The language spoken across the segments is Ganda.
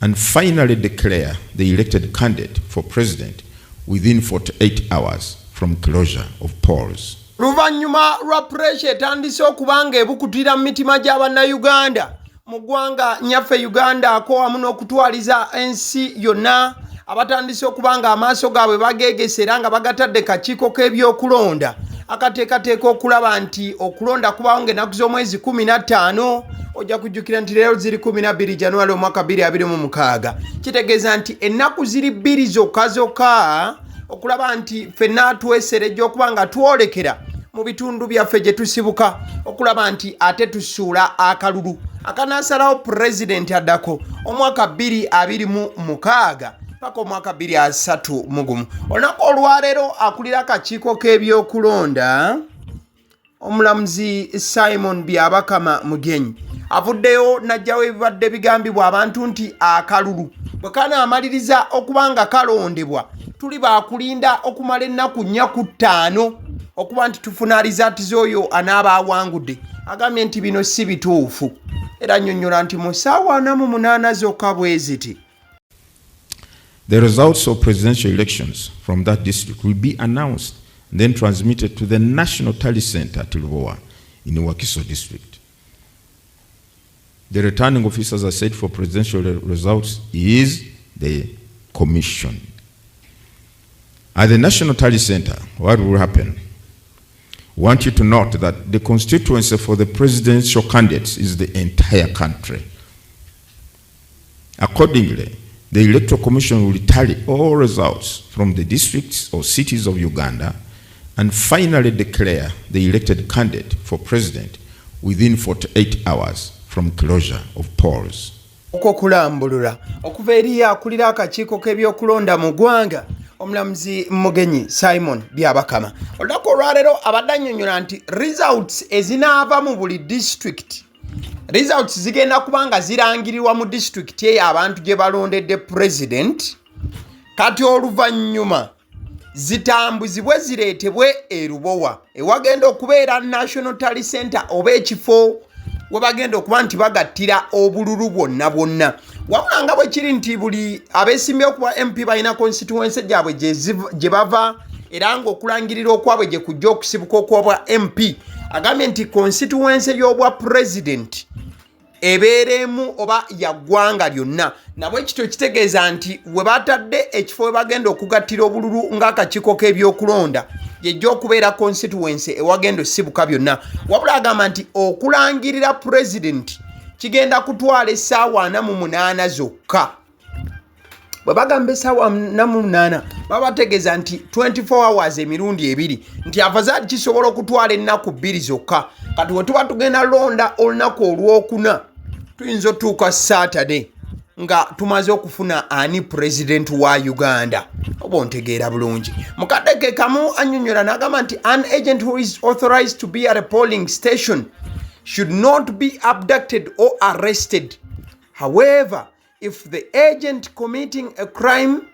and finally declare the elected candidate for president within 48 hours from closure of polls. Luvanyuma lwa pressure etandise okubanga ebukutira mu mitima gy'Abannayuganda mu ggwanga nyaffe Uganda ko wamu n'okutwaliza ensi yonna abatandise okubanga amaaso gaabwe bageegesera nga bagatadde kakiiko k'ebyokulonda akateekateeka okulaba nti okulonda kubawo ng'ennaku z'omwezi 15 ojja kujjukira nti leero ziri 12 January omwaka 2026 kitegeeza nti ennaku ziri 2 zokka okulaba nti ffenna tweserejja okuba nga twolekera mu bitundu byaffe gye tusibuka okulaba nti ate tusuula akalulu akanaasalawo pulezidenti addako omwaka 2026 paka omwaka 2031. Olunaku olwaleero akulira akakiiko k'ebyokulonda omulamuzi Simon Byabakama Mugenyi avuddeyo n'ajjawo ebibadde bigambibwa abantu nti akalulu bwe kanaamaliriza okuba nga kalondebwa tuli baakulinda okumala ennaku 4 okuba nti tufuna rizaati oyo anaaba awangudde. Agambye nti bino si bituufu era annyonnyola nti mu ssaawa 48 zokka bwe ziti. The results of presidential elections from that district will be announced and then transmitted to the National Tally Center at Lubowa in Wakiso district. The returning officers are said for presidential results is the commission. At the National Tally Center, what will happen? I want you to note that the constituency for the presidential candidates is the entire country. Accordingly, the Electoral Commission will tally all results from the districts or cities of Uganda and finally declare the elected candidate for president within 48 hours from closure of polls. Okukulambulula okuva eri akulira akakiiko k'ebyokulonda mu ggwanga omulamuzi Mugenyi Simon Byabakama olunaku olwaleero abadde annyonnyola nti results ezinaava mu buli district results zigenda kubanga zirangirirwa mu district eyo abantu gye balondedde president kati oluvannyuma zitambuzibwe zireetebwe e Lubowa ewagenda okubeera National Tally Center oba ekifo we bagenda okuba nti bagattira obululu bwonna wabula nga bwe kiri nti buli abeesimbye okuba MP balina constituency gyabwe gye bava era ng'okulangirira okwabwe gye kujja okusibuka okwobwa MP agambye nti constituency y'obwa president ebeeremu oba ya ggwanga lyonna nabwe ekito kitegeeza nti we batadde ekifo we bagenda okugattira obululu ng'akakiiko k'ebyokulonda yejja okubeera constituency ewagenda osibuka byonna wabula agamba nti okulangirira president kigenda kutwala essaawa 48 zokka. Bwe bagamba essaawa 48 baba bategeeza nti 24 hours emirundi 2 nti afazaali kisobola okutwala ennaku 2 zokka. Kati we tuba tugenda londa olunaku olwokuna tuyinza otuuka Saturday nga tumaze okufuna ani president wa Uganda oba ontegeera bulungi. Mukadde kamu annyonnyola n'agamba nti an agent who is authorized to be at a polling station should not be abducted or arrested. However, if the agent committing a crime,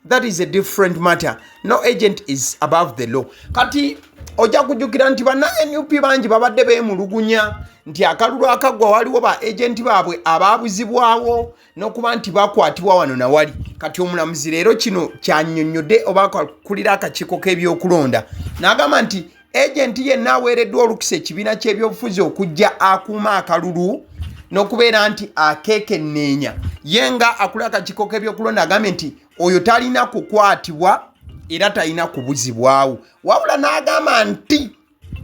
that is a different matter. No agent is above the law. Kati ojja kujjukira nti banna NUP bangi babadde beemulugunya nti akalulu akaggwa waliwo ba agenti baabwe abaabuzibwawo n'okuba nti bakwatibwa wano na wali. Kati omulamuzi leero kino kyannyonnyodde oba akulira akakiiko k'ebyokulonda n'agamba nti agenti yenna aweereddwa olukusa ekibiina ky'ebyobufuzi okujja akuuma akalulu n'okubeera nti akeekenneenya ye nga akulira akakiiko k'ebyokulonda agambye nti oyo talina kukwatibwa era talina kubuzibwawo. Wabula n'agamba nti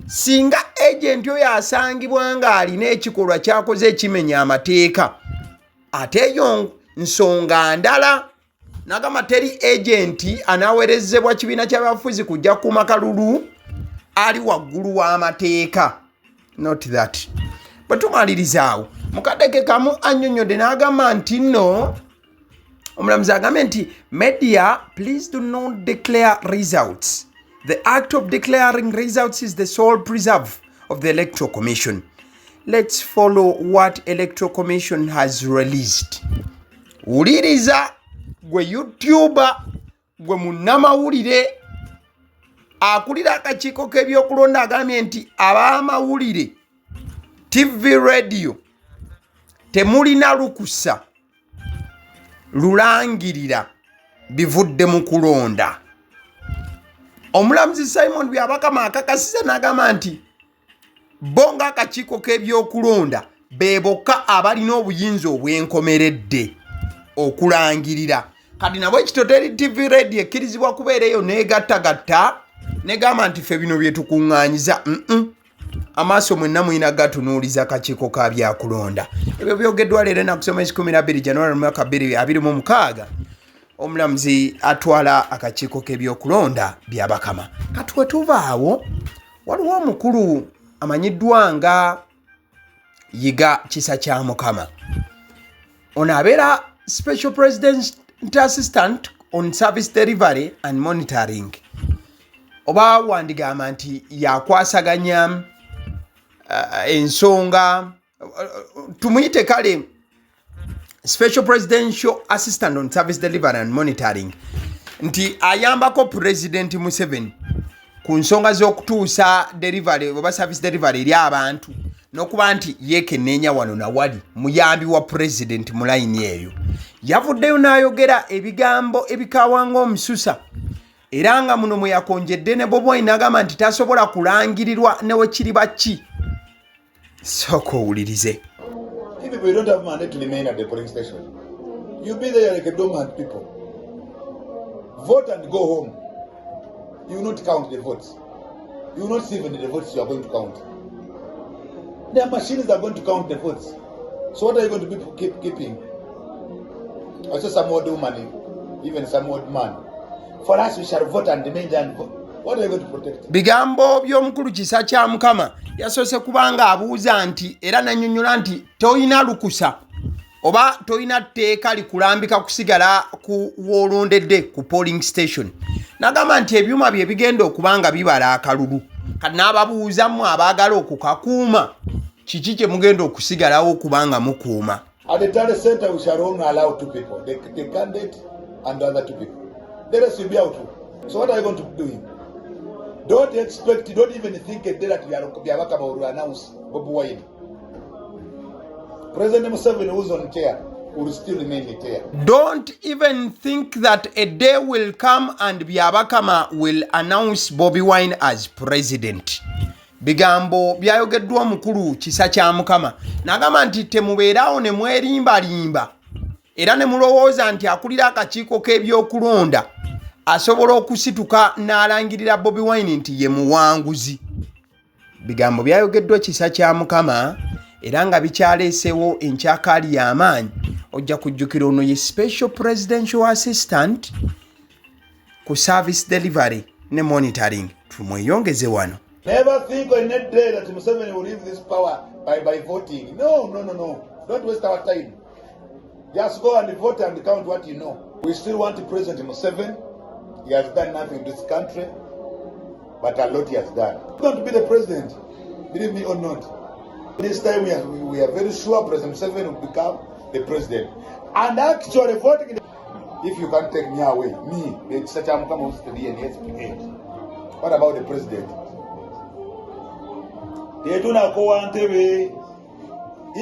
singa agenti oyo asangibwa nga alina ekikolwa kyakoze ekimenya amateeka ate eyo nsonga ndala. N'agamba teri agenti anaaweerezebwa kibiina ky'abafuzi kujja kuuma kalulu ali waggulu w'amateeka. Not that. Bwe tumaliriza mukadde kamu annyonnyodde n'agamba nti nno omulamuzi agambye nti media please do not declare results. The act of declaring results is the sole preserve of the Electoral Commission. Let's follow what Electoral Commission has released. Wuliriza gwe YouTuber gwe munnamawulire akulira akakiiko k'ebyokulonda agambye nti ab'amawulire TV radio temulina lukusa lulangirira bivudde mu kulonda. Omulamuzi Simon Byabakama akakasiza n'agamba nti bo ng'akakiiko k'ebyokulonda be bokka abalina obuyinza obwenkomeredde okulangirira. Kati nabo ekitoteri TV radio ekkirizibwa kubeera eyo n'egattagatta n'egamba nti ffe bino bye tukuŋŋaanyiza. Amaaso mwenna muyina gatunuuliza kakiiko ka byakulonda. Ebyo byogeddwa leero ennaku 12 January 2026. Omulamuzi atwala akakiiko k'ebyokulonda Byabakama. Kati we tuva awo waliwo omukulu amanyiddwa nga Yiga Kisakyamukama. Ono abeera Special President Assistant on Service Delivery and Monitoring. Oba wandigamba nti yakwasaganya ensonga tumuyite kale Special Presidential Assistant on Service Delivery and Monitoring, nti ayambako President Museveni ku nsonga z'okutuusa delivery oba service delivery eri abantu n'okuba nti yeekenneenya wano na wali muyambi wa President mu layini eyo. Yavuddeyo n'ayogera ebigambo ebikawanga omususa era nga muno mwe yakonjedde ne Bobi n'agamba nti tasobola kulangirirwa ne we kiriba ki. Sooka owulirize. If we don't have mandate to remain at the polling station, you'll be there like a dormant people. Vote and go home. You will not count the votes. You will not see even the votes you are going to count. Their machines are going to count the votes. So what are you going to be keeping? I saw some old woman, even some old man. For us, we shall vote and remain there and vote. What are you going to protect? Bigambo by'omukulu Kisakyamukama yasoose kubanga abuuza nti era nannyonnyola nti toyina lukusa oba toyina tteeka likulambika kusigala ku woolondedde ku polling station. N'agamba nti ebyuma bye bigenda okubanga bibala akalulu. Kati n'ababuuza mmwe abaagala okukakuuma kiki kye mugenda okusigalawo okubanga mukuuma. At the Tally Center, we shall only allow 2 people, the candidate and the other 2 people. The rest will be out. So what are you going to be doing? Don't expect, don't even think a day that Byabakama will announce Bobi Wine. President Museveni, who's on chair, will still remain in chair. Don't even think that a day will come and Byabakama will announce Bobi Wine as president. Bigambo byayogeddwa omukulu Kisakyamukama n'agamba nti temubeerawo ne mwerimbalimba era ne mulowooza nti akulira akakiiko k'ebyokulonda asobola okusituka n'alangirira Bobi Wine nti ye muwanguzi. Bigambo byayogeddwa Kisakyamukama era nga bikyaleesewo enkyakaali y'amaanyi. Ojja kujjukira ono ye Special Presidential Assistant ku Service Delivery ne Monitoring. Tumweyongeze wano. Never think on a day that Museveni will leave this power by voting. No. Don't waste our time. Just go and vote and count what you know. We still want President Museveni. He has done nothing in this country, but a lot he has done. He's going to be the president, believe me or not. This time we are very sure President Museveni will become the president. And actually voting, if you can't take me away, me, the Kisakyamukama who's to be an SPA. What about the president? If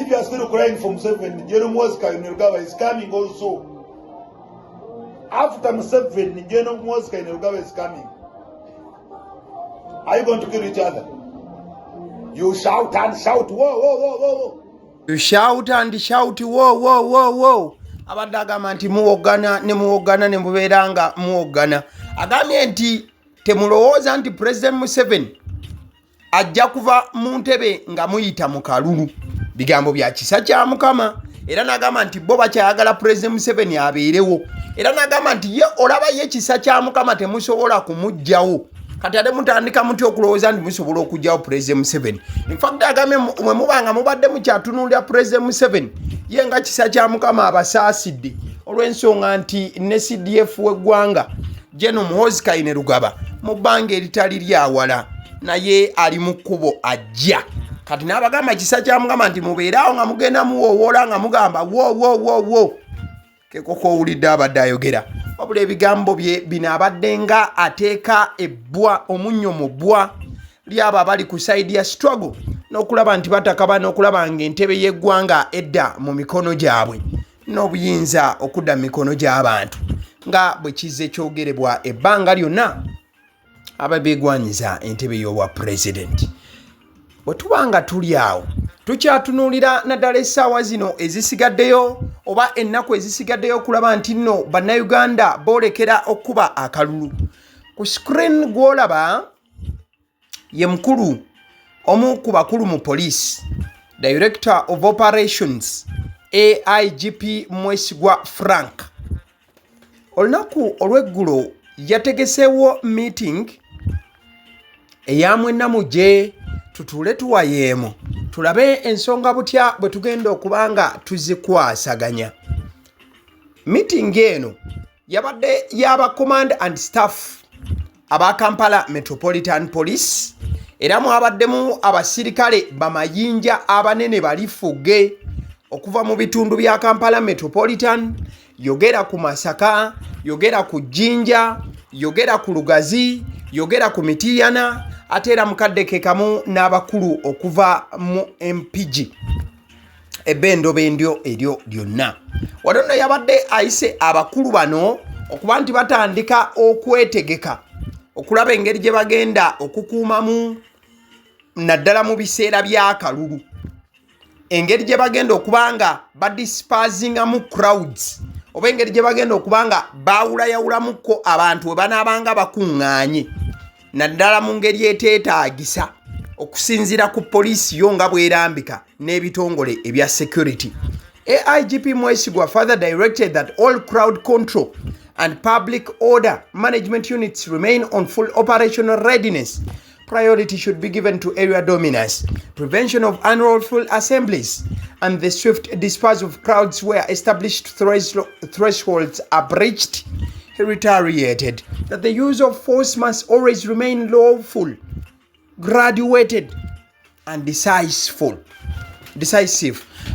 you are still crying for Museveni, General Mosca in Uganda is coming also. After Museveni, General Mosca in Uganda is coming. Are you going to kill each other? You shout and shout, whoa. You shout and shout, whoa. Abadde agamba nti muwogana ne mubeera nga muwogana. Agambye nti temulowooza nti President Museveni ajja kuva mu ntebe nga muyita mu kalulu. Bigambo bya Kisakyamukama. Era n'agamba nti bo bakyayagala President Museveni abeerewo. Era n'agamba nti ye olaba ye Kisakyamukama temusobola kumuggyawo. Kati ate mutandika muti okulowooza nti musobola okuggyawo President Museveni. In fact agambye mwe mubanga mubadde mukyatunuulira President Museveni ye nga Kisakyamukama abasaasidde olw'ensonga nti ne CDF w'eggwanga General Muhoozi Kainerugaba mu bbanga eritali lyawala naye ali mu kkubo ajja. Kati n'abagamba Kisakyamukama nti mubeerawo nga mugenda muwoowola nga mugamba wo. Kekoko owulidde abadde ayogera. Wabula ebigambo bye bino abadde nga ateeka ebbwa omunnyo mu bbwa lyabo abali ku side ya struggle n'okulaba nti batakaba n'okulaba ng'entebe y'eggwanga edda mu mikono gyabwe. n'obuyinza okudda mu mikono gy'abantu nga bwe kizze kyogerebwa ebbanga lyonna ababeegwanyiza entebe y'obwa pulezidenti. Bwe tuba nga tuli awo tukyatunuulira naddala essaawa zino ezisigaddeyo oba ennaku ezisigaddeyo okulaba nti nno bannayuganda boolekera okuba akalulu. Ku screen gw'olaba ye mukulu omu ku bakulu mu poliisi, Director of Operations AIGP Mwesigwa Frank. Olunaku olw'eggulo yategeseewo meeting eyamwenna mu gye tutuule tuwayeemu tulabe ensonga butya bwe tugenda okuba nga tuzikwasaganya. Meeting eno yabadde y'aba command and staff aba Kampala Metropolitan Police era mwabaddemu abasirikale bamayinja abanene balifuge okuva mu bitundu bya Kampala Metropolitan, yogera ku Masaka, yogera ku Jinja, yogera ku Lugazi, yogera ku Mitiyana, ate era mukadde ke kamu n'abakulu okuva mu MPG ebbendobendyo eryo lyonna. Wano nno yabadde ayise abakulu bano okuba nti batandika okwetegeka okulaba engeri gye bagenda okukuumamu naddala mu biseera by'akalulu, engeri gye bagenda okuba nga badispersingamu crowds oba engeri gye bagenda okuba nga baawulayawulamukko abantu we banaabanga bakuŋŋaanye naddala mu ngeri eteetaagisa okusinziira ku poliisi yo nga bwerambika n'ebitongole ebya security. AIGP Mwesigwa further directed that all crowd control and public order management units remain on full operational readiness. Priority should be given to area dominance, prevention of unlawful assemblies, and the swift dispersal of crowds where established thresholds are breached. He reiterated that the use of force must always remain lawful, graduated, and decisive.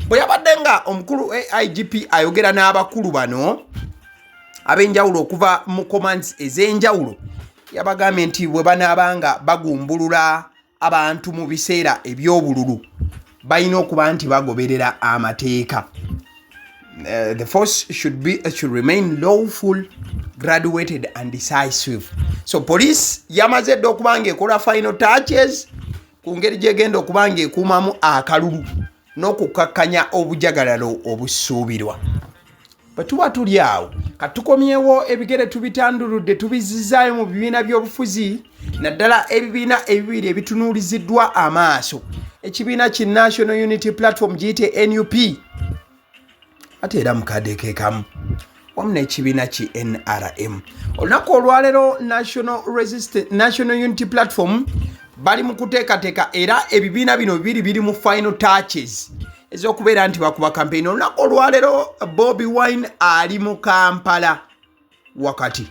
Bwe yabadde nga omukulu AIGP ayogera n'abakulu bano ab'enjawulo okuva mu commands ez'enjawulo, yabagambye nti bwe banaabanga bagumbulula abantu mu biseera eby'obululu balina okuba nti bagoberera amateeka. The force should remain lawful, graduated, and decisive. So police yamaze dde okuba ng'ekola final touches ku ngeri gyegenda okuba ng'ekuumamu akalulu n'okukakkanya obujagalalo obusuubirwa. Bwe tuba tuli awo katukomyewo ebigere tubitanduludde tubizizaayo mu bibiina by'obufuzi naddala ebibiina ebibiri ebitunuuliziddwa amaaso, ekibiina ki National Unity Platform giyite NUP ate era mukadde ke kamu wamu n'ekibiina ki NRM. Olunaku olwaleero National Unity Platform bali mu kuteekateeka era ebibiina bino biri mu final touches ez'okubeera nti bakuba campaign. Olunaku olwaleero Bobi Wine ali mu Kampala wakati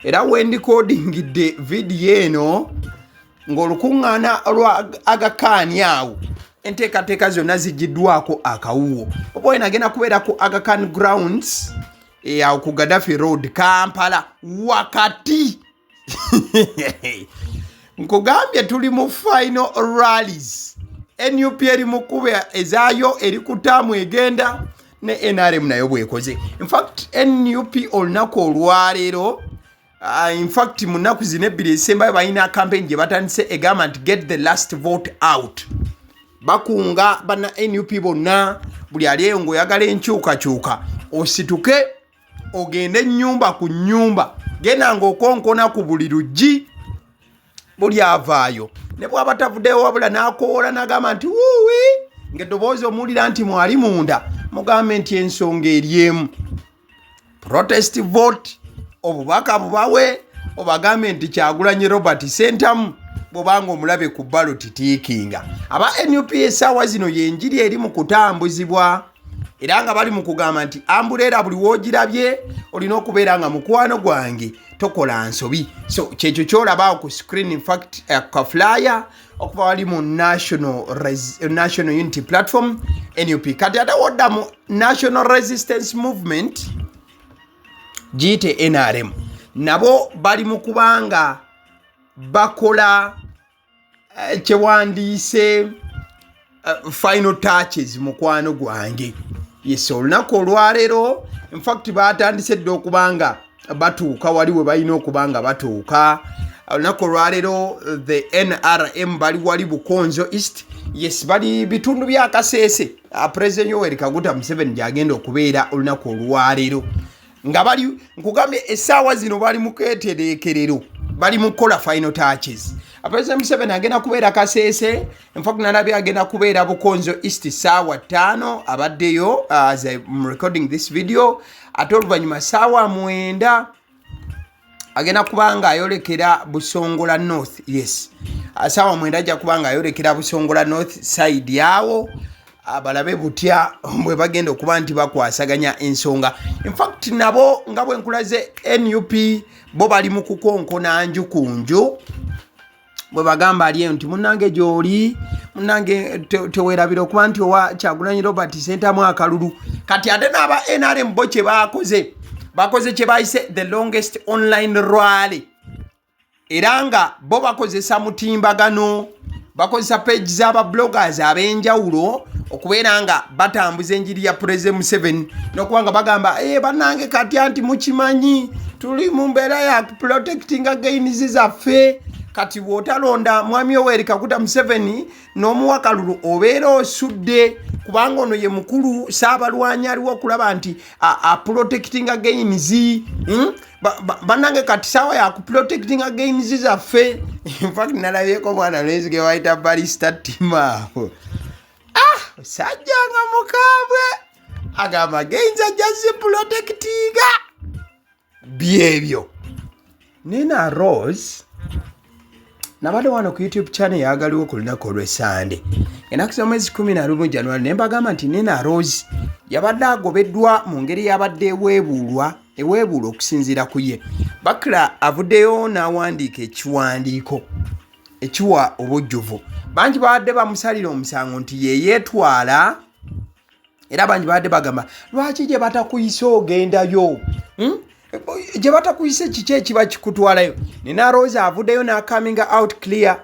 era wendikodingidde vidiyo eno ng'olukuŋŋaana lwa Agakani awo enteekateeka zonna zigiddwako akawuwo. Bobi Wine agenda kubeera ku Aga Khan grounds awo ku Gaddafi Road Kampala wakati nkugambye tuli mu final rallies. NUP eri mu kuba ezaayo eri kutaamu egenda ne NRM nayo bwekoze. In fact NUP olunaku olwaleero in fact mu nnaku zino ebbiri ezisembayo balina campaign gye batandise egamba nti get the last vote out. Bakunga bana NUP bonna buli aliyo ng'oyagala enkyukakyuka osituke ogende nnyumba ku nnyumba genda ng'okonkona ku buli luggi buli avaayo ne bw'aba tavuddeyo wabula n'akoola n'agamba nti wuuwi ng'eddoboozi omuwulira nti mwali munda mugambe nti ensonga eri emu. Protest vote obubaka bubawe obagambe nti Kyagulanyi Robert Sentamu bw'obanga omulabe ku ballot tiikinga. Aba NUP essaawa zino y'enjiri eri mu kutambuzibwa era nga bali mu kugamba nti ambuleera buli woogirabye olina okubeera nga mukwano gwange tokola nsobi. So kyekyo kyolabaawo ku screen. In fact ka flyer okuva wali mu National Unity Platform NUP kati ate wodda mu National Resistance Movement giyite NRM nabo bali mu kubanga bakola kyewandiise final touches mukwano gwange. yes olunaku olwaleero in fact batandise dde okubanga batuuka wali we balina okubanga batuuka olunaku olwaleero the NRM bali wali Bukonzo East yes bali bitundu bya Kasese President Yoweri Kaguta Museveni gyagenda okubeera olunaku olwaleero nga bali nkugambye essaawa zino bali mu keetereekerero bali mu kola final touches President Museveni agenda kubeera Kasese in fact nalabye agenda kubeera Bukonzo East saawa 5 abaddeyo as I'm recording this video ate oluvannyuma saawa 9 agenda kubanga ayolekera Busongola North yes saawa 9 ajja kubanga ayolekera Busongola North side yawo abalabe butya bwe bagenda okuba nti bakwasaganya ensonga in fact nabo nga bwe nkulaze NUP bo bali mu kukonkona nju ku nju bwe bagamba aliyo nti munnange gy'oli munnange teweerabira okuba nti owa Kyagulanyi Robert Ssentamu akalulu kati ate n'aba NRM bo kye bakoze kye bayise the longest online rally era nga bo bakozesa mutimbagano bakozesa page z'aba bloggers ab'enjawulo okubeera nga batambuza enjiri ya President Museveni n'okuba nga bagamba bannange kati anti mukimanyi tuli mu mbeera ya protecting against zaffe kati bw'otalonda mwami Yoweri Kaguta Museveni n'omuwa kalulu obeera osudde kubanga ono ye mukulu Saabalwanyi aliwo okulaba nti protecting against bannange kati saawa ya protecting against zaffe in fact nalabyeko mwana lwezi ge wayita Barrister Timaawo osajja nga mukambwe agamba against ajazze protectinga byebyo Nina Rose nabadde wano ku YouTube channel yagaliwo ku lunaku olw'Essande ennaku z'omwezi 11 January ne mbagamba nti Nina Rose yabadde agobeddwa mu ngeri yabadde eweebuulwa okusinziira ku ye Bakra avuddeyo n'awandiika ekiwandiiko ekiwa obujjuvu bangi babadde bamusalira omusango nti ye yeetwala era bangi babadde bagamba lwaki gye batakuyise ogendayo gye batakuyise kiki ekiba kikutwalayo Nina Rose avuddeyo na coming out clear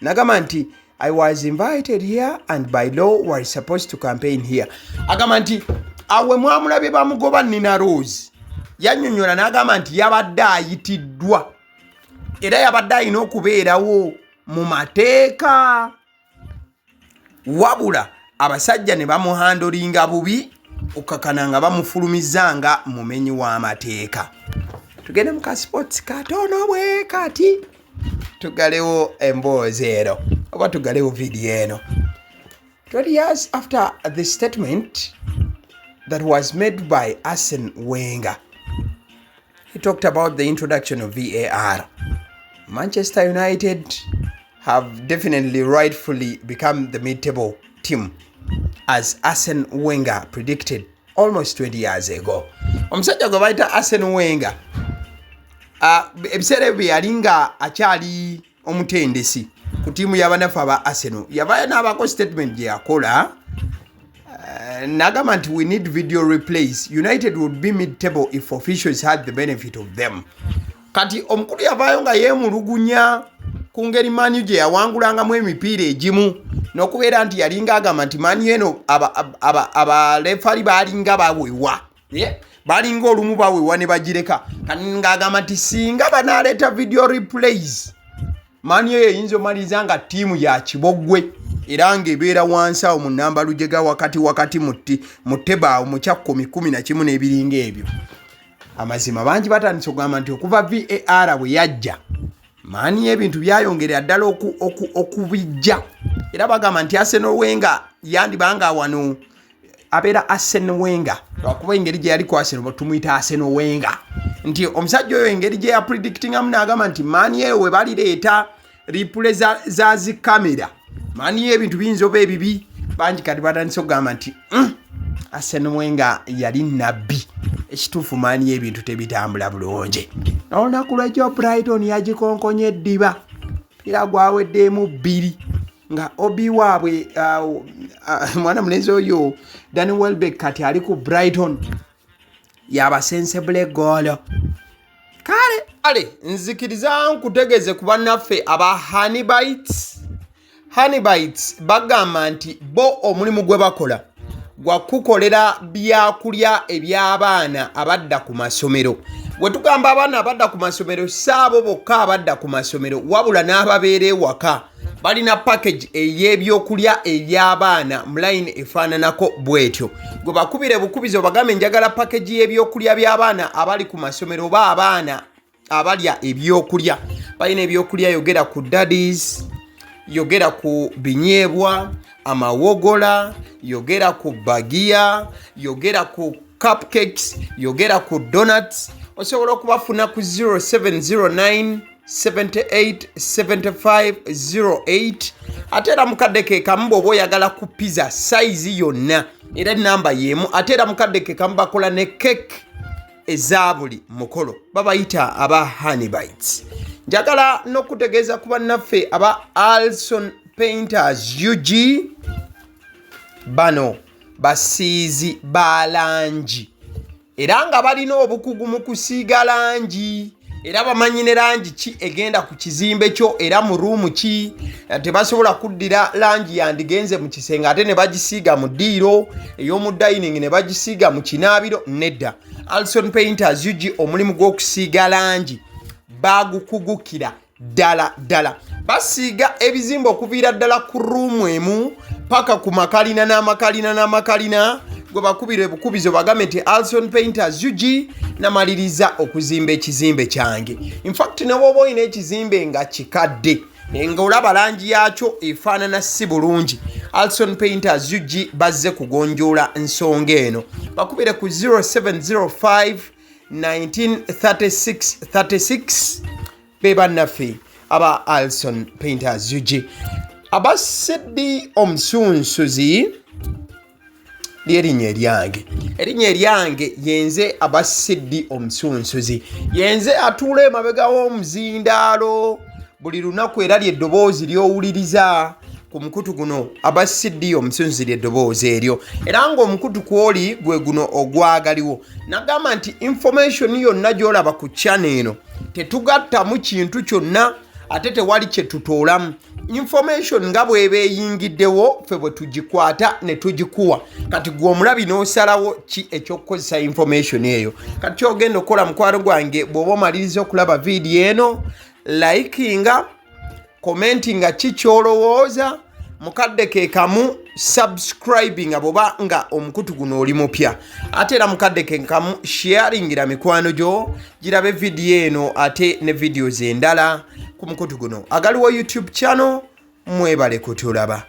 nagamba nti I was invited here and by law were supposed to campaign here agamba nti awe mwamulabye bamugoba Nina Rose yannyonnyola n'agamba nti yabadde ayitiddwa era yabadde alina okubeerawo mu mateeka wabula abasajja ne bamuhandolinga bubi okakana nga bamufulumizanga mumenyi w'amateeka tugende mu kasports katono bwe kati tugalewo emboozi eno oba tugalewo video eno 20 years after the statement that was made by Arsene Wenger. He talked about the introduction of VAR. Manchester United have definitely rightfully become the mid-table team as Arsene Wenger predicted almost 20 years ago. Omusajja gwe bayita Arsene Wenger ebiseera bye yali nga akyali omutendesi ku tiimu y'abanafu aba Arsenal yavaayo n'abaako statement gye yakola n'agamba nti we need video replays. United would be mid-table if officials had the benefit of them. Kati omukulu yavaayo nga yeemulugunya ku ngeri Manu gye yawangulangamu emipiira egimu n'okubeera nti yalinga agamba nti Manu eno abalefali baalinga bawewa balinga olumu bawewa ne bagireka kati ng'agamba nti singa banaaleeta video replays Manu eyo eyinza omaliriza nga ttiimu ya kibogwe era ng'ebeera wansi awo mu nnamba lujega wakati mu ttebaawo mu kya 10-11 n'ebiringa ebyo. Amazima bangi batandise okugamba nti okuva VAR bwe yajja Manu ebintu byayongerera ddala okubijja era bagamba nti Arsene Wenger yandibanga wano abeera Arsene Wenger lwakuba engeri gye yali ku Arsenal tumuyita Arsene Wenger nti omusajja oyo engeri gye ya predictingamu n'agamba nti Manu eyo we balireeta replay za zikamera Manu ebintu biyinza oba ebibi bangi kati batandise okugamba nti Arsene Wenger yali nabbi ekituufu Manu ebintu tebitambula bulungi olunaku lw'ekyo Brighton yagikonkonye eddiba era gwaweddemu 2 nga obi waabwe mwana mulenzi oyo Danny Welbeck kati ali ku Brighton yaba sensible goal kale nzikiriza nkutegeze ku bannaffe aba Honey Bites bagamba nti bo omulimu gwe bakola gwa kukolera byakulya eby'abaana abadda ku masomero. Bwe tugamba abaana abadda ku masomero saabo bokka abadda ku masomero wabula n'ababeera ewaka balina package ey'ebyokulya eby'abaana mu line efaananako bw'etyo. Gwe bakubire bukubizo bagambe njagala package y'ebyokulya by'abaana abali ku masomero oba abaana abalya ebyokulya. Balina ebyokulya yogera ku daddies, yogera ku binyeebwa, amawogola, yogera ku bagiya, yogera ku cupcakes, yogera ku donuts. Osobola okubafuna ku 0709 78 75 08. Ate era mukadde ke kamu bw'oba oyagala ku pizza size yonna era namba y'emu. Ate era mukadde ke kamu bakola ne cake eza buli mukolo babayita aba honey bites. Njagala n'okutegeeza ku bannaffe aba Alson Painters UG, bano basiizi ba langi era nga balina obukugu mu kusiiga langi era bamanyi ne langi ki egenda ku kizimbe kyo era mu ruumu ki. Tebasobola kuddira langi yandigenze mu kisenge ate ne bagisiiga mu ddiiro ey'omu dining ne bagisiiga mu kinaabiro. Nedda, Alson Painters UG omulimu gw'okusiiga langi bagukugukira ddala. Basiiga ebizimbe okuviira ddala ku ruumu emu paka ku makalina n'amakalina. Gwe bakubire bukubizo bagambe nti Alson Painters UG namaliriza okuzimba ekizimbe kyange. In fact ne bw'oba olina ekizimbe nga kikadde nga olaba langi yakyo efaanana si bulungi, Alson Painters UG bazze kugonjoola ensonga eno. Bakubire ku 0705 1936 be bannaffe aba Alson Painters UG. Aba Sedi Omusunsuzi lyerinnya eryange yenze aba Sedi Omusunsuzi. Yenze atuula emabega w'omuzindaalo buli lunaku era ly'eddoboozi ly'owuliriza ku mukutu guno aba Sedi Omusunsuzi ly'eddoboozi eryo era ng'omukutu kwoli gwe guno ogwagaliwo. Nagamba nti information yonna gy'olaba ku channel eno tetugattamu kintu kyonna ate tewali kye tutoolamu. Information nga bw'eba eyingiddewo ffe bwe tugikwata ne tugikuwa. Kati gwe omulabi n'osalawo ki eky'okukozesa information eyo. Kati ky'ogenda okukola mukwano gwange bw'oba omaliriza okulaba vidiyo eno, likinga, commentinga ki ky'olowooza, mukadde ke kamu subscribinga bw'oba nga omukutu guno oli mupya. Ate era mukadde ke kamu sharingira mikwano gyo girabe vidiyo eno ate ne videos endala ku mukutu guno. Agaliwo YouTube channel, mwebale kutulaba.